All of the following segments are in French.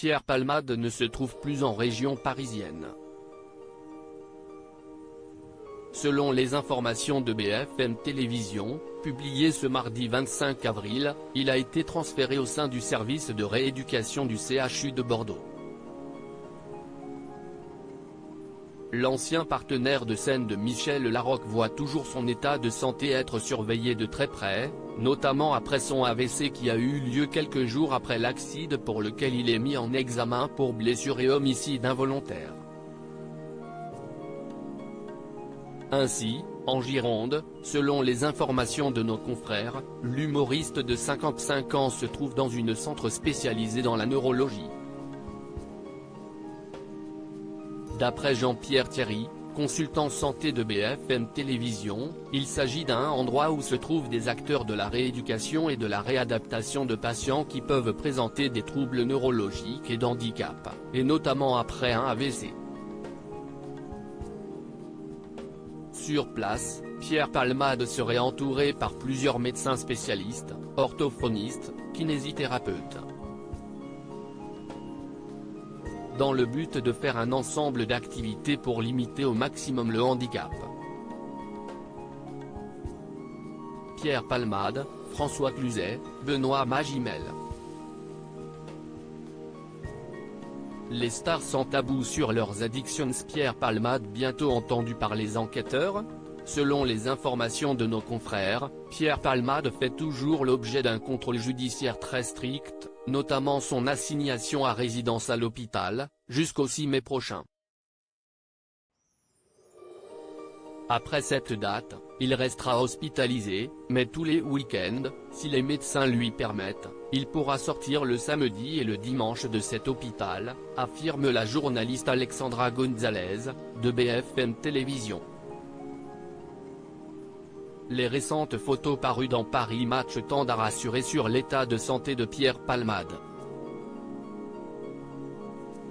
Pierre Palmade ne se trouve plus en région parisienne. Selon les informations de BFM Télévisions, publiées ce mardi 25 avril, il a été transféré au sein du service de rééducation du CHU de Bordeaux. L'ancien partenaire de scène de Michel Larocque voit toujours son état de santé être surveillé de très près, notamment après son AVC qui a eu lieu quelques jours après l'accident pour lequel il est mis en examen pour blessure et homicide involontaire. Ainsi, en Gironde, selon les informations de nos confrères, l'humoriste de 55 ans se trouve dans un centre spécialisé dans la neurologie. D'après Jean-Pierre Thierry, consultant santé de BFM Télévisions, il s'agit d'un endroit où se trouvent des acteurs de la rééducation et de la réadaptation de patients qui peuvent présenter des troubles neurologiques et d'handicap, et notamment après un AVC. Sur place, Pierre Palmade serait entouré par plusieurs médecins spécialistes, orthophonistes, kinésithérapeutes, dans le but de faire un ensemble d'activités pour limiter au maximum le handicap. Pierre Palmade, François Cluzet, Benoît Magimel. Les stars sans tabou sur leurs addictions. Pierre Palmade bientôt entendu par les enquêteurs. Selon les informations de nos confrères, Pierre Palmade fait toujours l'objet d'un contrôle judiciaire très strict, notamment son assignation à résidence à l'hôpital, jusqu'au 6 mai prochain. Après cette date, il restera hospitalisé, mais tous les week-ends, si les médecins lui permettent, il pourra sortir le samedi et le dimanche de cet hôpital, affirme la journaliste Alexandra Gonzalez, de BFM Télévisions. Les récentes photos parues dans Paris Match tendent à rassurer sur l'état de santé de Pierre Palmade.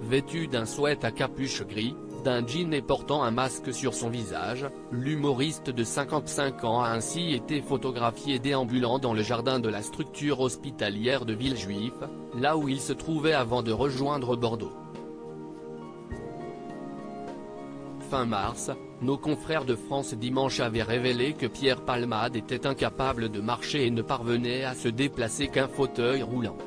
Vêtu d'un sweat à capuche gris, d'un jean et portant un masque sur son visage, l'humoriste de 55 ans a ainsi été photographié déambulant dans le jardin de la structure hospitalière de Villejuif, là où il se trouvait avant de rejoindre Bordeaux. Fin mars, nos confrères de France Dimanche avaient révélé que Pierre Palmade était incapable de marcher et ne parvenait à se déplacer qu'un fauteuil roulant.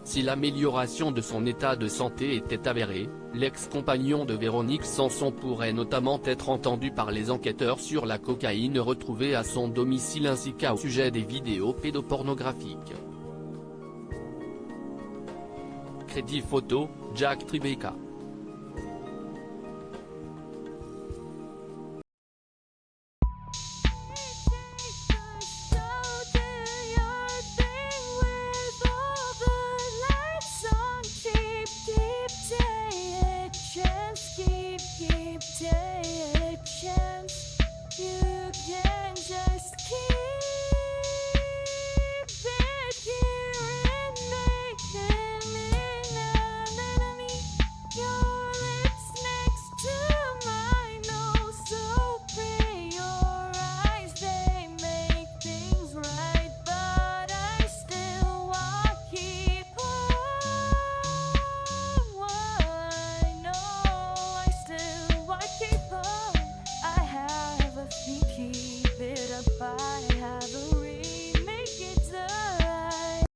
Si l'amélioration de son état de santé était avérée, l'ex-compagnon de Véronique Sanson pourrait notamment être entendu par les enquêteurs sur la cocaïne retrouvée à son domicile ainsi qu'au sujet des vidéos pédopornographiques. Crédit photo, Jack Tribeca. Keep